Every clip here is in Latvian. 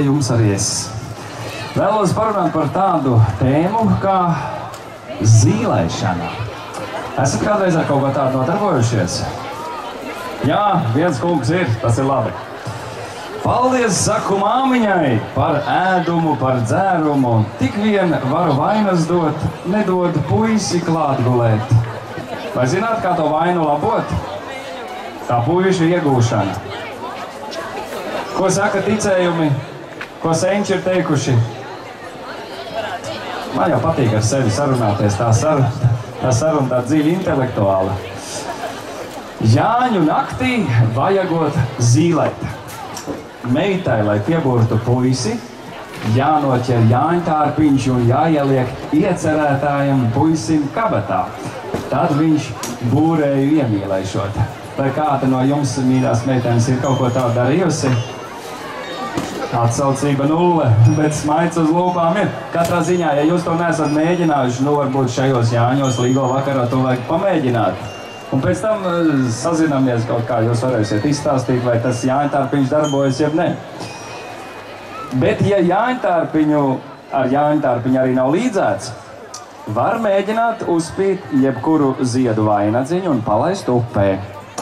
Jums arī es. Vēlos parunāt par tādu tēmu kā zīlēšana. Esat kādreiz ar kaut ko tādu nodarbojušies? Jā, viens kungs ir, tas ir labi. Paldies, saku māmiņai, par ēdumu, par dzērumu. Tik vien varu vainas dot, nedod puisi klāt gulēt. Vai zināt, kā to vainu labot? Tā puiša iegūšana. Ko saka ticējumi? Ko senči ir teikuši? Man jau patīk ar sevi sarunāties, tā saruna tā dziļi intelektuāla. Jāņu naktī vajagot zīlēt. Meitai, lai pieburtu puisi, jānoķer jāņtārpiņš un jāieliek iecerētājam puisim kabatā. Tad viņš būrēju iemīlēšot. Vai kāda no jums, mīļās meitenes, ir kaut ko tādu darījusi? Atsaucība 0, bet smaids uz lūpām ir. Katrā ziņā, ja jūs to neesat mēģinājuši, varbūt šajos Jāņos līgo vakarā to vajag pamēģināt. Un pēc tam sazinamies kaut kā, jūs varēsiet izstāstīt, vai tas jāņtārpiņš darbojas, jeb ne. Bet, ja ar jāņtārpiņu arī nav līdzēts, var mēģināt uzspīt jebkuru ziedu vainadziņu un palaist upē.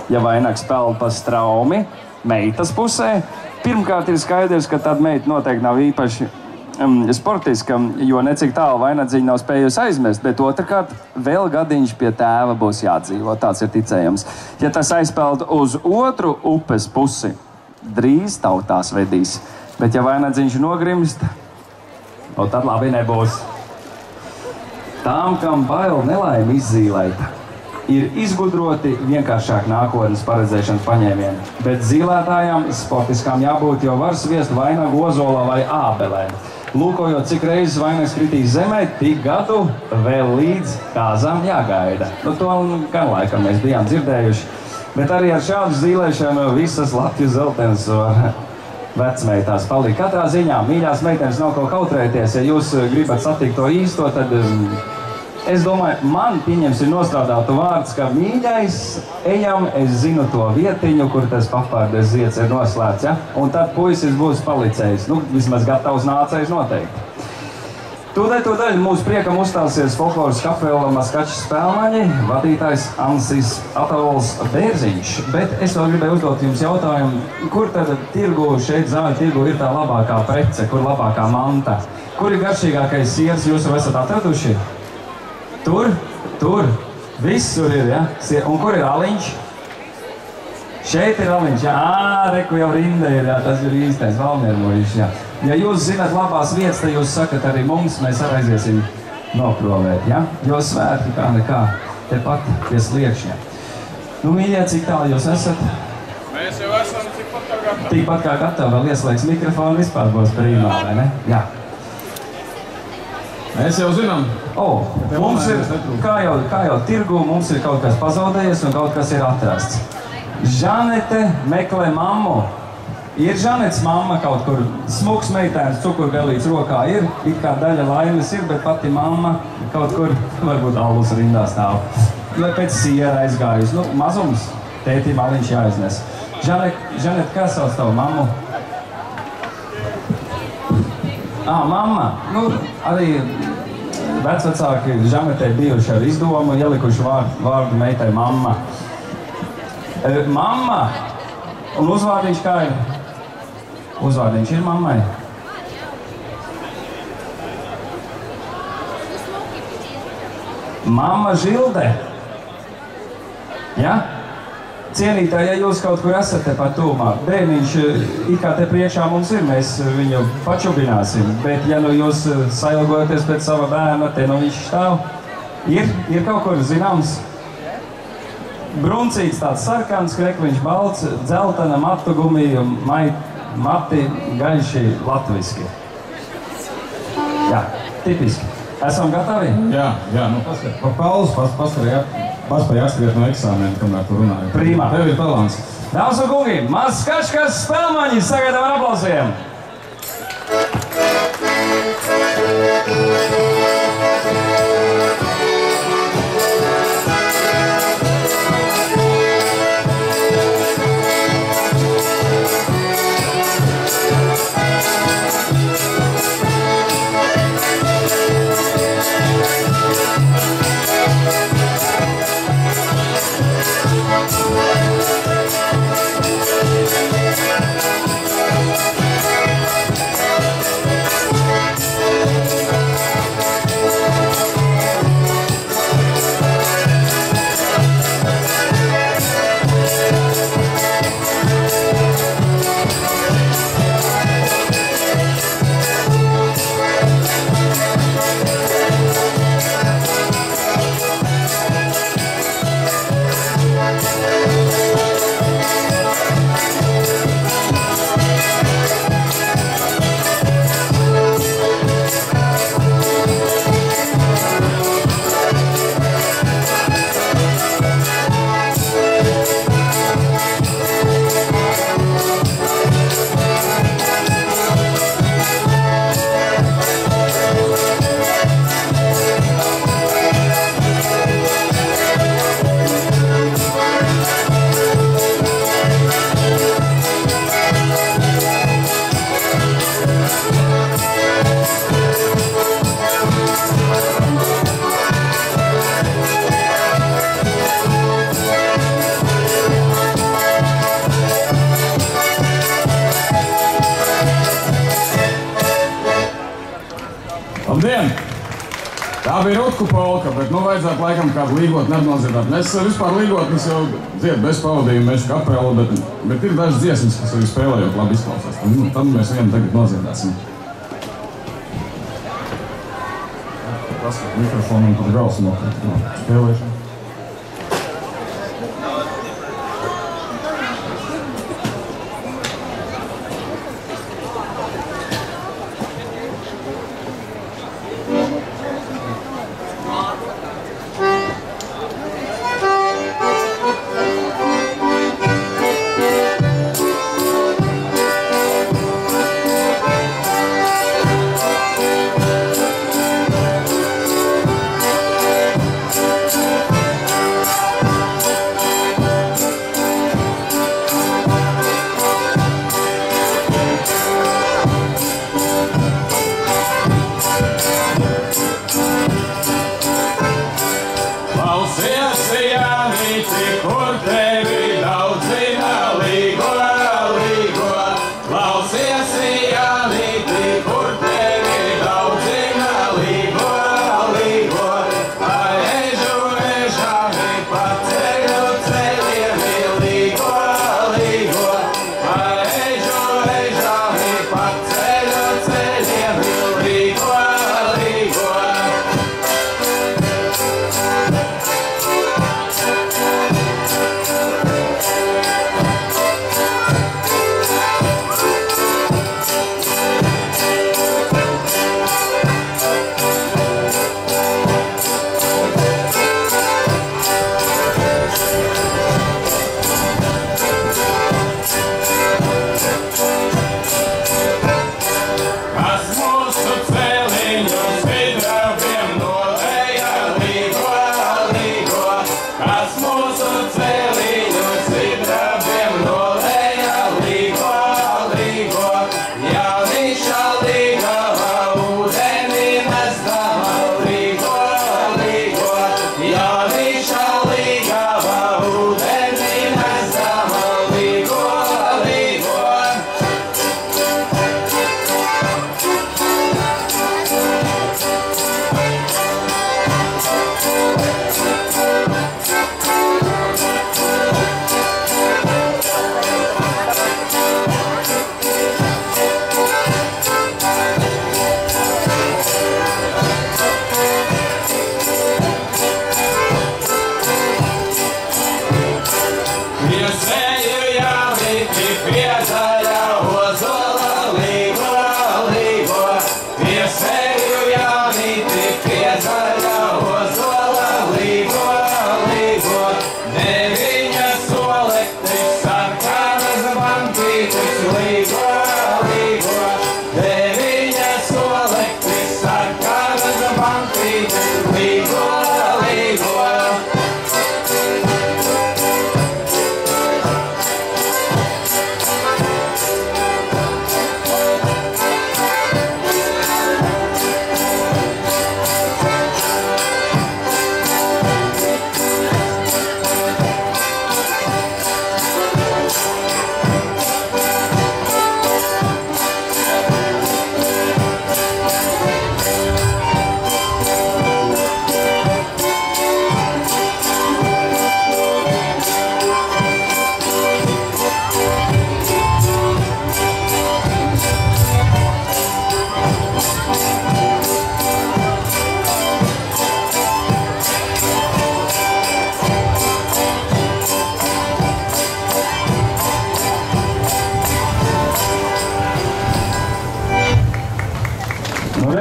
Ja vainags peld pa straumi meitas pusē, pirmkārt ir skaidrs, ka tad meita noteikti nav īpaši sportiska, jo necik tālu vainadziņa nav spējusi aizmest, bet otrkārt vēl gadiņš pie tēva būs jādzīvo, tāds ir ticējums. Ja tas aizpeld uz otru upes pusi, drīz tautās vedīs, bet ja vainadziņš nogrimst, tad labi nebūs. Tām, kam bail nelaimi izzīlēt, ir izgudroti vienkāršāk nākotnes paredzēšanas paņēmieni, bet zīlētājām sportiskām jābūt, jo var sviest vainagu ozolā vai ābelē. Lūkojot, cik reizes vainags kritīs zemē, tik gadu vēl līdz kāzām jāgaida. To gan laikam mēs bijām dzirdējuši, bet arī ar šādu zīlēšanu visas Latvijas zeltenes var vecmeitās palikt. Katrā ziņā, mīļās meitenes, nav ko kautrēties, ja jūs gribat satikt to īsto, tad es domāju, man pieņemsim nostrādātu vārds, ka mīļais, ejam, es zinu to vietiņu, kur tas papārdes zieds ir noslēgts, ja? Un tad puisis būs palicējis, vismaz gatavs nācējs noteikti. Tūdaļ mūsu priekam uzstāsies folkloras kapela Maskačs spēlmaņi, vadītājs Ansis Atols Bērziņš. Bet es vēl gribēju uzdot jums jautājumu, kur tad tirgu, šeit zāļu tirgu ir tā labākā prece, kur labākā manta? Kur ir garšīgākais siers, jūs jau esat atraduši? Tur, visur ir, ja? Un kur ir aliņš? Šeit ir aliņš, ja? Reku jau rinda ir, ja? Tas ir īstais valmiermuļš, ja? Ja jūs zināt labās vietas, tad jūs sakat arī mums, mēs arī aiziesim noprovēt, ja? Jo svētki kā nekā, tepat pie sliekšņa. Mīļie, cik tālu jūs esat? Mēs jau esam tikpat kā gatavi. Tikpat kā gatavi, vēl ieslēgs mikrofonu, vispār būs brīnā, vai ne? Jā. Mēs jau zinām. Mums ir, kā jau tirgu, mums ir kaut kas pazaudējies un kaut kas ir atrasts. Žanete meklē mammu. Ir Žanetes mamma kaut kur, smuks meitēns, cukurgalīts rokā ir, it kā daļa laimes ir, bet pati mamma kaut kur, varbūt alus rindā stāv. Lai pēc siera aizgājus, mazums, tētim aliņš jāiznes. Žanete, kā sauc tavu mammu? Mamma, arī vecvecāki Žanetei bijuši ar izdomu, ielikuši vārdu meitai mamma. Mamma, un uzvārdiņš kā ir? Uzvārdiņš ir mammai? Mamma Žilde. Ja? Cienītāji, ja jūs kaut kur esat tepat tūmā, bērniņš it kā te priekšā mums ir, mēs viņu pačubināsim, bet ja jūs sailgojaties pēc sava bērna, te viņš stāv, ir kaut kur zināms bruncīts tāds sarkans, krekliņš balts, dzeltena matu gumiju, mati gaļši latviski. Jā, tipiski. Esam gatavi? Jā, paskat. Paulus, paskat, paspēj atskriet no eksāmena, kamēr tu runāji. Prīmā. Tev ir talants. Dāmas un kungi, Maskačs spēlmaņi, sagaidām ar aplausiem! Labdien! Tā bija Rutku polka, bet nu vajadzētu laikam kādu līgotni apnoziedāt. Mēs vispār līgotnes jau dzied bez pavadījuma, mēs kapela, bet ir dažas dziesmas, kas arī spēlējot labi izklausās. Tad mēs vienu tagad noziedāsim. Paskat mikrofonu un tur gals nokrīt no spēlēšana.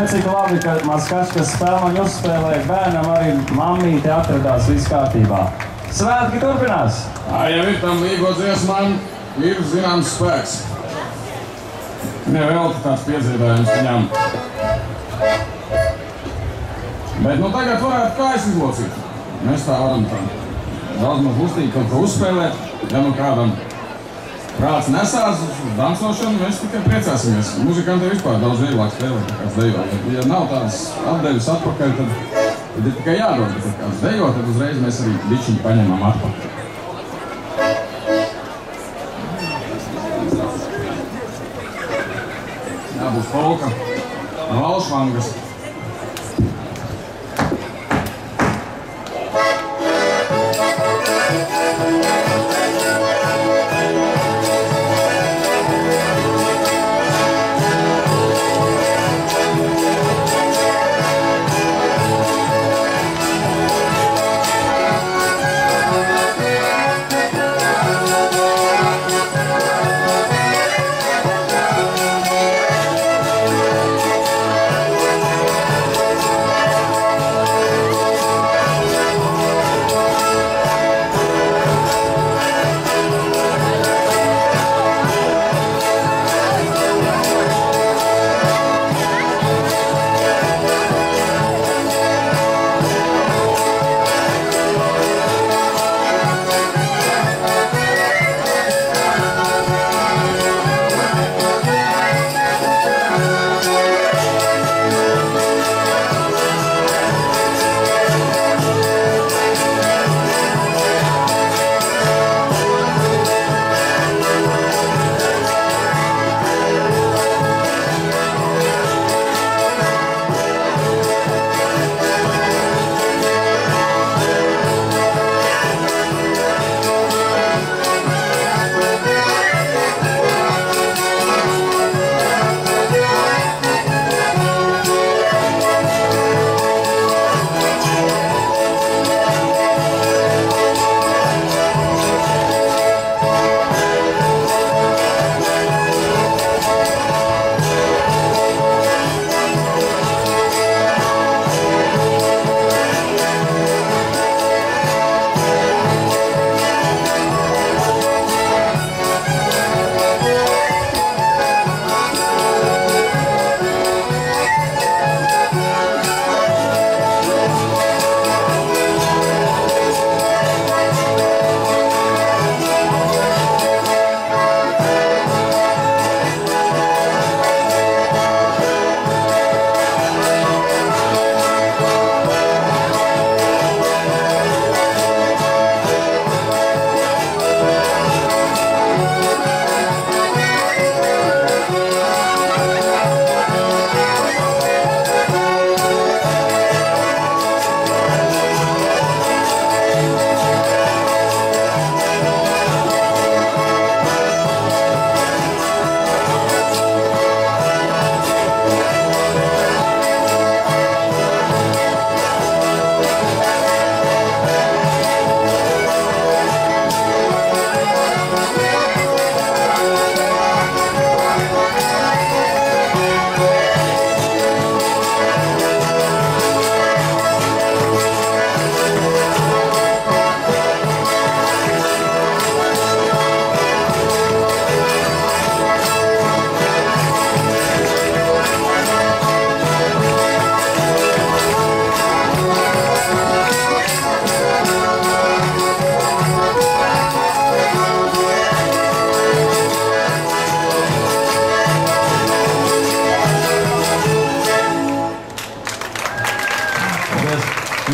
Cik labi, ka Maskačs, kas spēl un uzspēlēja bērnam, arī mammīte atradās viss kārtībā. Svētki turpinās! Ja ir tam līgo dziesmām, ir zināms spēks. Nevelti tāds piedziedājums viņām. Bet nu tagad varētu kājas izlocīt. Mēs tā varam tā daudz maz lustīgi kaut ko uzspēlēt. Ja nu kādam prāts nesās uz dansošanu, mēs tikai priecāsimies. Muzikantiem vispār daudz vieglāk spēlēt, kāds dejo. Ja nav tādas atdeļas atpakaļ, tad ir tikai jādod, bet kāds dejo, tad uzreiz mēs arī bišķiņu paņemam atpakaļ. Jā, būs polka no Valšvangas.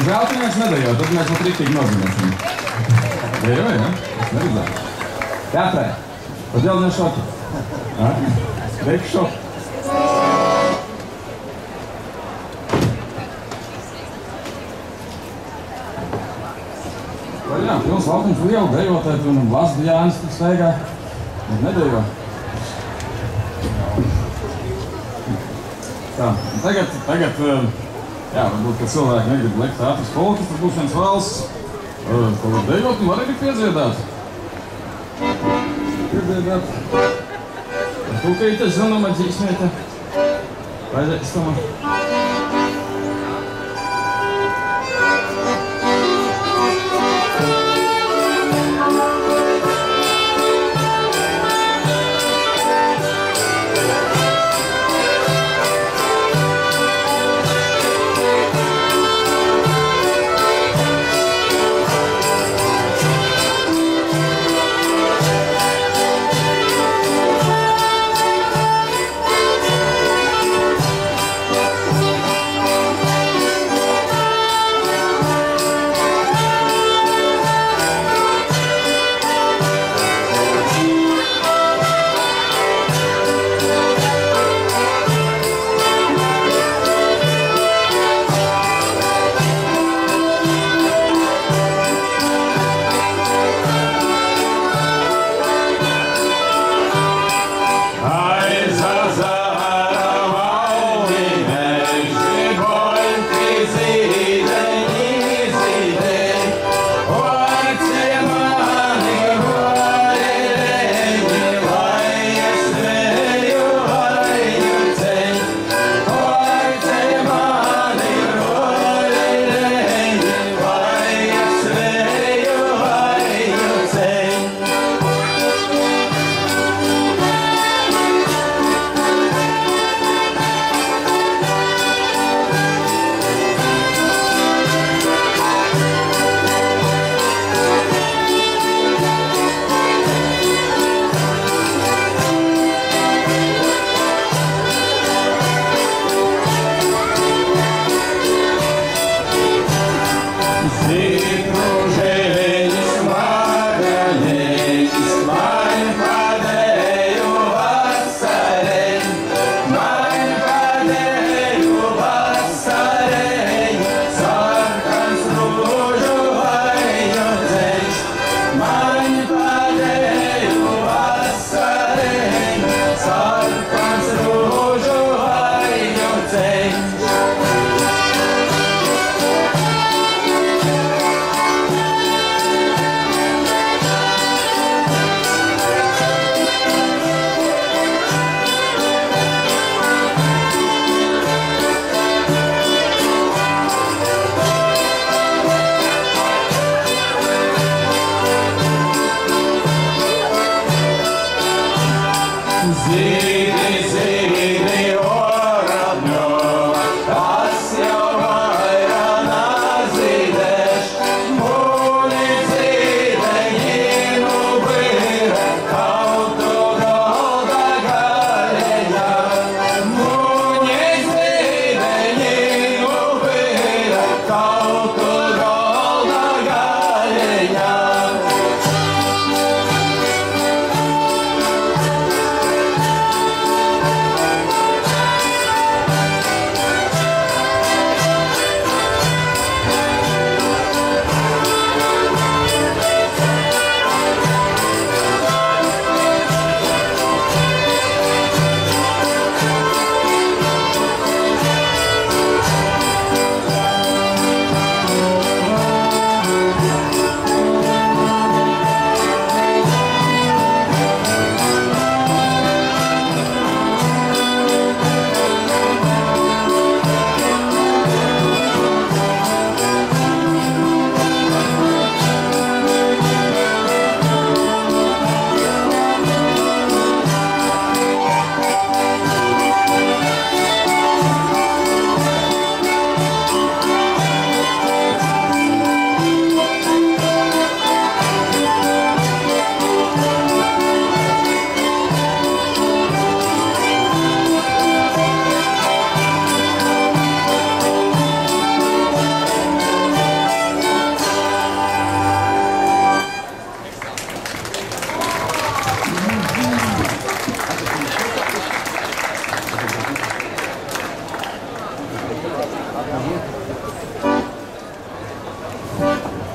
zeltinieks nedējot, tad mēs pat riktīgi nozīmēsim. Dejoj, ja? Es neredzēju. Teatrē. Tad jau nešoki. Veik šoki. Jā, pilns laukums lielu dejotāju, un Vlasta Jānis tur steigā. Bet nedejo. Tā, tagad, jā, varbūt, ka cilvēki negrib lekt teātris politikas, tad būs viens valsts, ko var dejot un var arī piedziedāt. Piedziedāt. Ar tūkītes zinuma dzīsmiete. Vajadzēs tomā.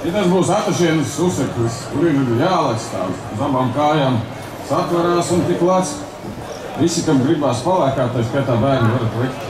Tas būs atašienas uzseklis, kur ir jālec tā uz abām kājām. Satverās un tik lāc. Visi, kam gribās palēkāt, tā skaitā bērni varat likt.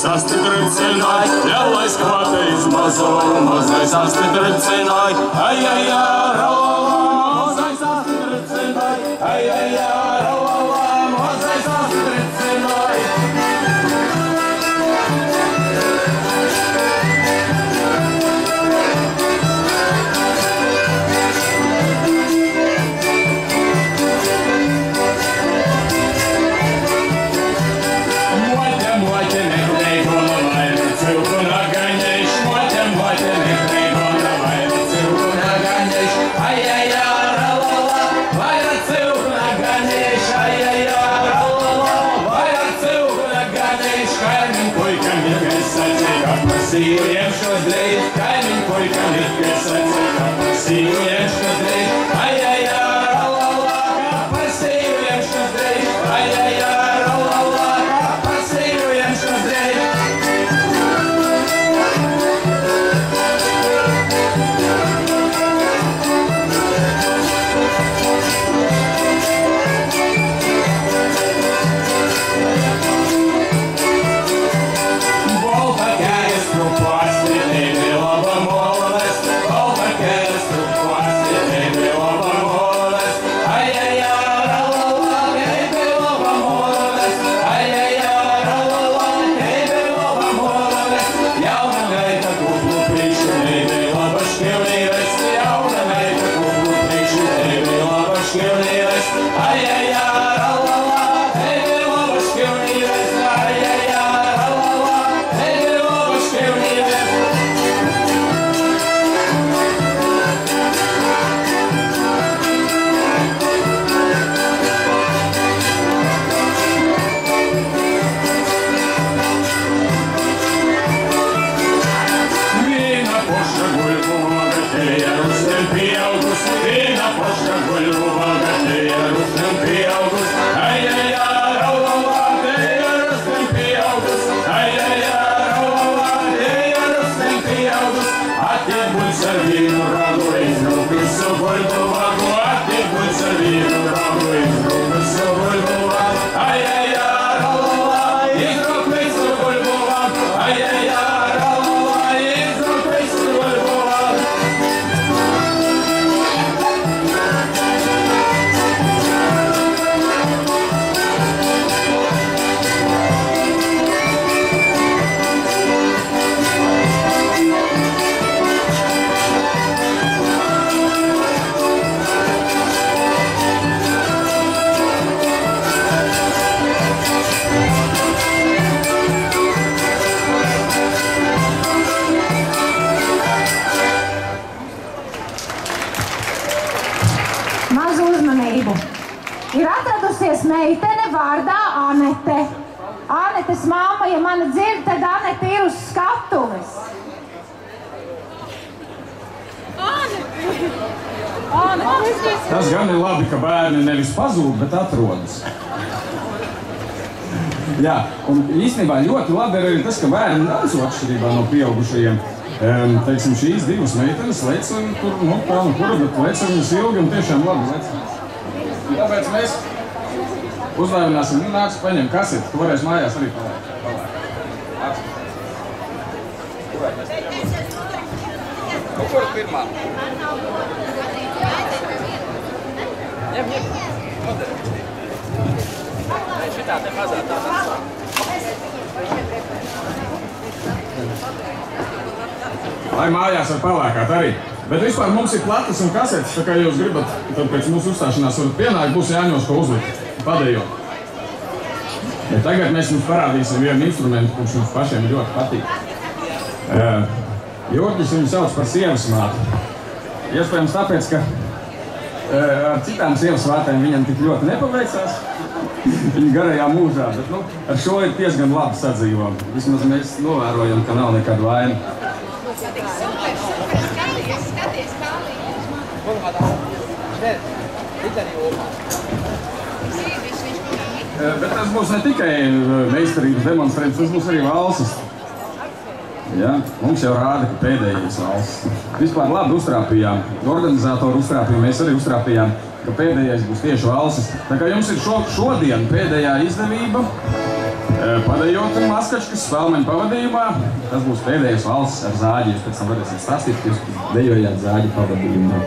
Sastipricināj, ļaulais kvātais mazai sastipricināj, ai-ai-ai, ralala, mazai sastipricināj, ai-ai-ai, ralala, mazai sastipricināj. Sīviem šodreiz, kaimiņu puikam ir piesacīja, sīviem šodreiz, ai-ai-ai, ralala, kā par sīviem šodreiz, ai-ai-ai, ralala, kā par sīviem šodreiz. Mazu uzmanību! ir atradusies meitene vārdā Anete. Anetes mamma, ja mani dzird, tad Anete ir uz skatuves. Tas gan ir labi, ka bērni nevis pazūd, bet atrodas. Jā, un īstenībā ļoti labi ir arī tas, ka bērni daudz atšķirībā no pieaugušajiem. Teiksim, šīs divas meitenes lec un tur, nu, kā nu kura, bet lec viņas ilgi un tiešām labi lec. Tāpēc mēs uzdāvināsim, nu, nāc paņem kaseti, tu varēsi mājās arī palēkt. Nu, kur pirmā? Ņem. Šitā te mazā tā nāc. Lai mājās var palēkāt arī. Bet vispār mums ir plates un kasetes, tā kā jūs gribat, tad pēc mūsu uzstāšanās varat pienākt, būs Jāņos ko uzlikt, padējot. Bet tagad mēs jums parādīsim vienu instrumentu, kurš mums pašiem ļoti patīk. Jurģis viņu sauc par sievas māti. Iespējams tāpēc, ka ar citām sievas vātēm viņam tik ļoti nepaveicās viņa garajā mūžā, bet nu, ar šo ir diezgan labi sadzīvo. Vismaz mēs novērojam, ka nav nekāda vaina. Bet tas būs ne tikai meistarības demonstrējums, tas būs arī valsis. Ja? Mums jau rāda, ka pēdējais valsts. Vispār labi uztrāpījām. Organizātori uztrāpīja, mēs arī uztrāpījām, ka pēdējais būs tieši valsis. Tā kā jums ir šodien pēdējā izdevība, padējot maskačkas spēlmeņu pavadījumā, tas būs pēdējais valsts ar zāģi. Jūs pēc tam varēsiet stāstīt, ka jūs dejojāt zāģi pavadījumā.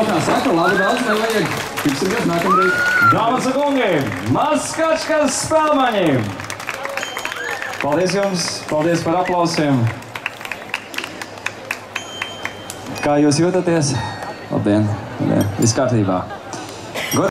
jaukā saka, labi daudz nevajag. Tiksimies nākamreiz. Dāmas un kungi, Maskačkas spēlmaņi! Paldies jums, paldies par aplausiem. Kā jūs jūtaties? Labdien, viss kārtībā.